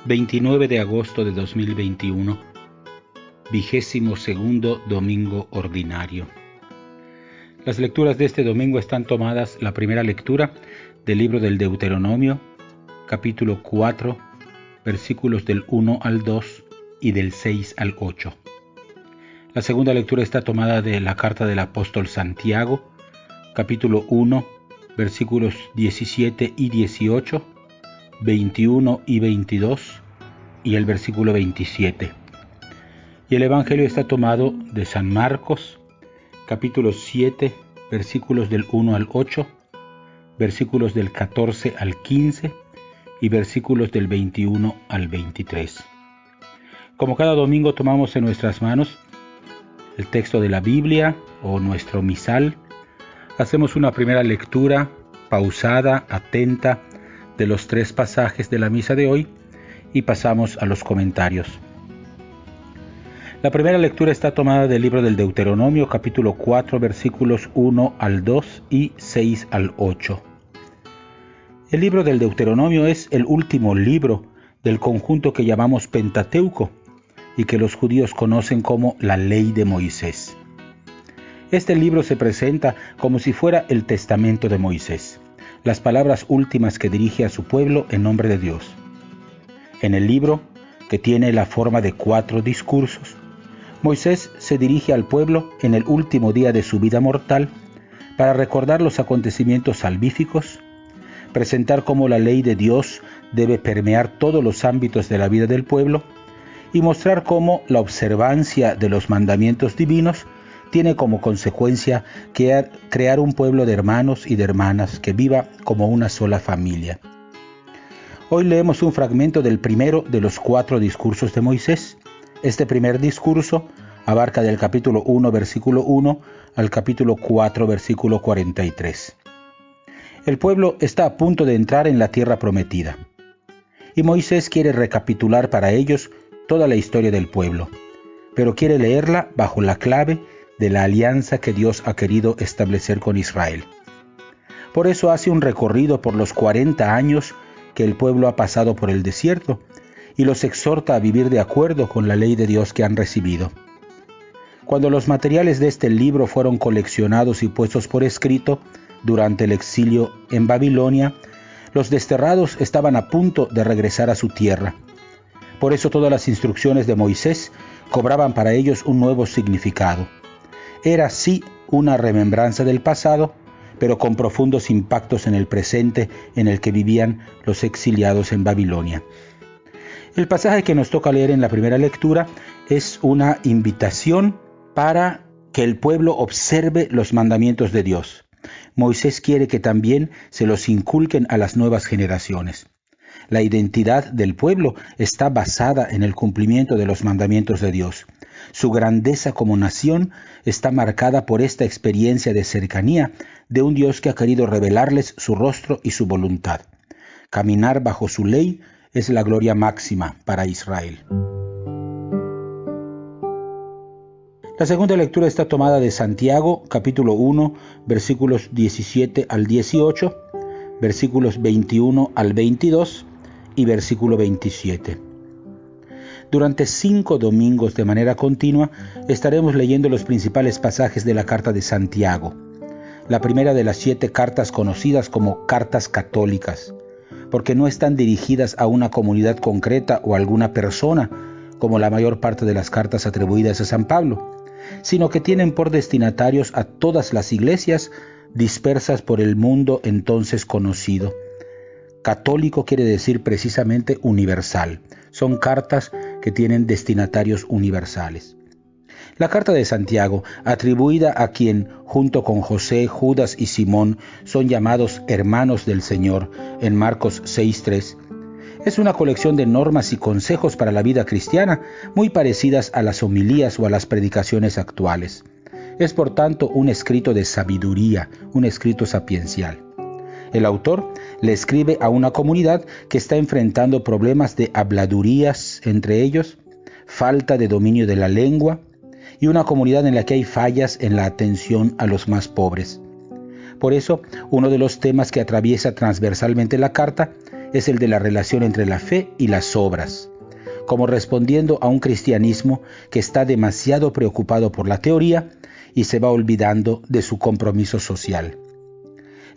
29 de agosto de 2021, 22º domingo ordinario. Las lecturas de este domingo están tomadas, la primera lectura del libro del Deuteronomio, capítulo 4, versículos del 1 al 2 y del 6 al 8. La segunda lectura está tomada de la carta del apóstol Santiago, capítulo 1, versículos 17 y 18, 21 y 22 y el versículo 27. Y el Evangelio está tomado de San Marcos, capítulo 7, versículos del 1 al 8, versículos del 14 al 15 y versículos del 21 al 23. Como cada domingo tomamos en nuestras manos el texto de la Biblia o nuestro misal, hacemos una primera lectura pausada, atenta, de los 3 pasajes de la misa de hoy y pasamos a los comentarios. La primera lectura está tomada del libro del Deuteronomio, capítulo 4, versículos 1 al 2 y 6 al 8. El libro del Deuteronomio es el último libro del conjunto que llamamos Pentateuco y que los judíos conocen como la Ley de Moisés. Este libro se presenta como si fuera el testamento de Moisés, las palabras últimas que dirige a su pueblo en nombre de Dios. En el libro, que tiene la forma de 4 discursos, Moisés se dirige al pueblo en el último día de su vida mortal para recordar los acontecimientos salvíficos, presentar cómo la ley de Dios debe permear todos los ámbitos de la vida del pueblo y mostrar cómo la observancia de los mandamientos divinos tiene como consecuencia crear un pueblo de hermanos y de hermanas que viva como una sola familia. Hoy leemos un fragmento del primero de los 4 discursos de Moisés. Este primer discurso abarca del capítulo 1, versículo 1 al capítulo 4, versículo 43. El pueblo está a punto de entrar en la tierra prometida, y Moisés quiere recapitular para ellos toda la historia del pueblo, pero quiere leerla bajo la clave de la alianza que Dios ha querido establecer con Israel. Por eso hace un recorrido por los 40 años que el pueblo ha pasado por el desierto y los exhorta a vivir de acuerdo con la ley de Dios que han recibido. Cuando los materiales de este libro fueron coleccionados y puestos por escrito durante el exilio en Babilonia, los desterrados estaban a punto de regresar a su tierra. Por eso todas las instrucciones de Moisés cobraban para ellos un nuevo significado. Era sí una remembranza del pasado, pero con profundos impactos en el presente en el que vivían los exiliados en Babilonia. El pasaje que nos toca leer en la primera lectura es una invitación para que el pueblo observe los mandamientos de Dios. Moisés quiere que también se los inculquen a las nuevas generaciones. La identidad del pueblo está basada en el cumplimiento de los mandamientos de Dios. Su grandeza como nación está marcada por esta experiencia de cercanía de un Dios que ha querido revelarles su rostro y su voluntad. Caminar bajo su ley es la gloria máxima para Israel. La segunda lectura está tomada de Santiago, capítulo 1, versículos 17 al 18, versículos 21 al 22 y versículo 27. Durante 5 domingos de manera continua estaremos leyendo los principales pasajes de la carta de Santiago, la primera de las 7 cartas conocidas como cartas católicas, porque no están dirigidas a una comunidad concreta o a alguna persona, como la mayor parte de las cartas atribuidas a San Pablo, sino que tienen por destinatarios a todas las iglesias dispersas por el mundo entonces conocido. Católico quiere decir precisamente universal. Son cartas que tienen destinatarios universales. La carta de Santiago, atribuida a quien, junto con José, Judas y Simón, son llamados hermanos del Señor, en Marcos 6:3, es una colección de normas y consejos para la vida cristiana, muy parecidas a las homilías o a las predicaciones actuales. Es por tanto un escrito de sabiduría, un escrito sapiencial. El autor le escribe a una comunidad que está enfrentando problemas de habladurías, entre ellos, falta de dominio de la lengua, y una comunidad en la que hay fallas en la atención a los más pobres. Por eso, uno de los temas que atraviesa transversalmente la carta es el de la relación entre la fe y las obras, como respondiendo a un cristianismo que está demasiado preocupado por la teoría y se va olvidando de su compromiso social.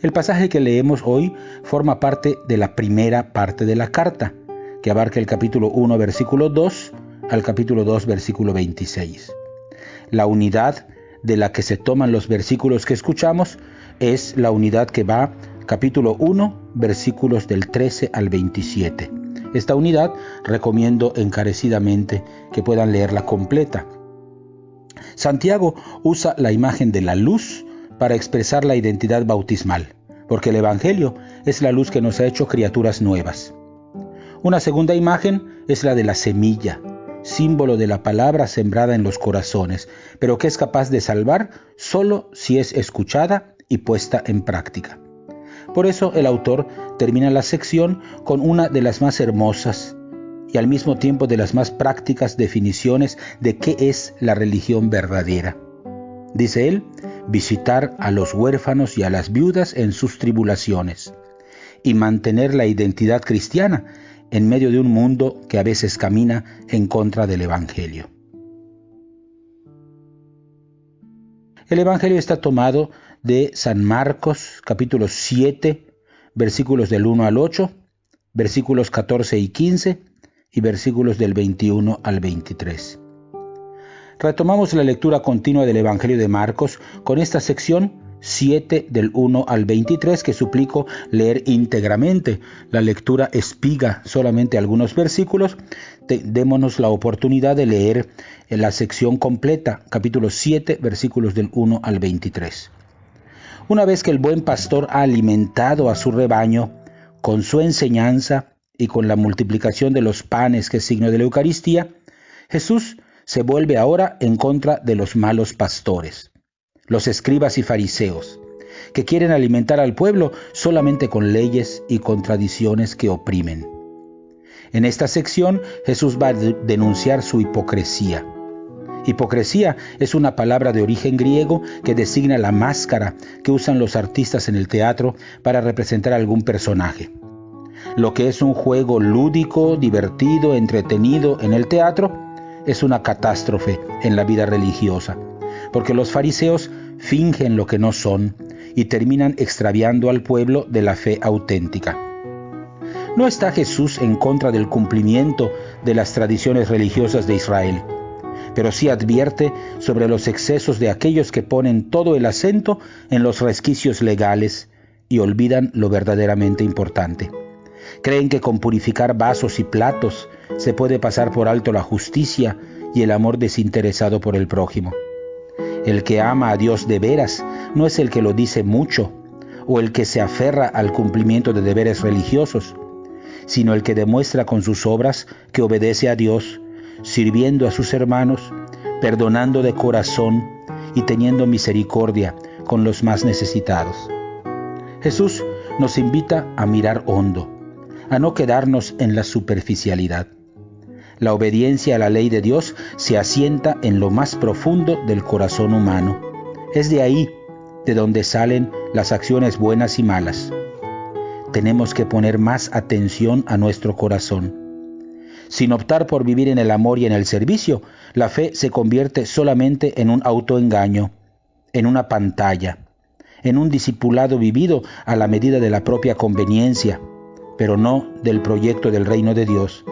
El pasaje que leemos hoy forma parte de la primera parte de la carta, que abarca el capítulo 1, versículo 2, al capítulo 2, versículo 26. La unidad de la que se toman los versículos que escuchamos es la unidad que va capítulo 1, versículos del 13 al 27. Esta unidad recomiendo encarecidamente que puedan leerla completa. Santiago usa la imagen de la luz para expresar la identidad bautismal, porque el Evangelio es la luz que nos ha hecho criaturas nuevas. Una segunda imagen es la de la semilla, símbolo de la palabra sembrada en los corazones, pero que es capaz de salvar solo si es escuchada y puesta en práctica. Por eso el autor termina la sección con una de las más hermosas y al mismo tiempo de las más prácticas definiciones de qué es la religión verdadera. Dice él: visitar a los huérfanos y a las viudas en sus tribulaciones y mantener la identidad cristiana en medio de un mundo que a veces camina en contra del Evangelio. El Evangelio está tomado de San Marcos, capítulo 7, versículos del 1 al 8, versículos 14 y 15 y versículos del 21 al 23. Retomamos la lectura continua del Evangelio de Marcos con esta sección 7 del 1 al 23 que suplico leer íntegramente. La lectura espiga solamente algunos versículos. Démonos la oportunidad de leer en la sección completa, capítulo 7, versículos del 1 al 23. Una vez que el buen pastor ha alimentado a su rebaño con su enseñanza y con la multiplicación de los panes, que es signo de la Eucaristía, Jesús se vuelve ahora en contra de los malos pastores, los escribas y fariseos, que quieren alimentar al pueblo solamente con leyes y con tradiciones que oprimen. En esta sección Jesús va a denunciar su hipocresía. Hipocresía es una palabra de origen griego que designa la máscara que usan los artistas en el teatro para representar a algún personaje. Lo que es un juego lúdico, divertido, entretenido en el teatro, es una catástrofe en la vida religiosa, porque los fariseos fingen lo que no son y terminan extraviando al pueblo de la fe auténtica. No está Jesús en contra del cumplimiento de las tradiciones religiosas de Israel, pero sí advierte sobre los excesos de aquellos que ponen todo el acento en los resquicios legales y olvidan lo verdaderamente importante. Creen que con purificar vasos y platos se puede pasar por alto la justicia y el amor desinteresado por el prójimo. El que ama a Dios de veras no es el que lo dice mucho o el que se aferra al cumplimiento de deberes religiosos, sino el que demuestra con sus obras que obedece a Dios, sirviendo a sus hermanos, perdonando de corazón y teniendo misericordia con los más necesitados. Jesús nos invita a mirar hondo, a no quedarnos en la superficialidad. La obediencia a la ley de Dios se asienta en lo más profundo del corazón humano. Es de ahí de donde salen las acciones buenas y malas. Tenemos que poner más atención a nuestro corazón. Sin optar por vivir en el amor y en el servicio, la fe se convierte solamente en un autoengaño, en una pantalla, en un discipulado vivido a la medida de la propia conveniencia, pero no del proyecto del reino de Dios,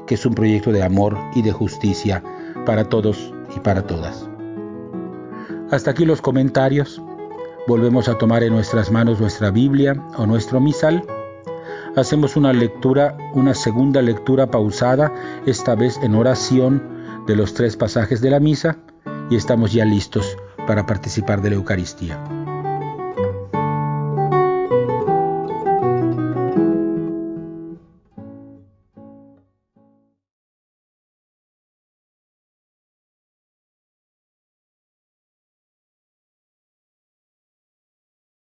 que es un proyecto de amor y de justicia para todos y para todas. Hasta aquí los comentarios. Volvemos a tomar en nuestras manos nuestra Biblia o nuestro misal. Hacemos una segunda lectura pausada, esta vez en oración de los 3 pasajes de la misa, y estamos ya listos para participar de la Eucaristía.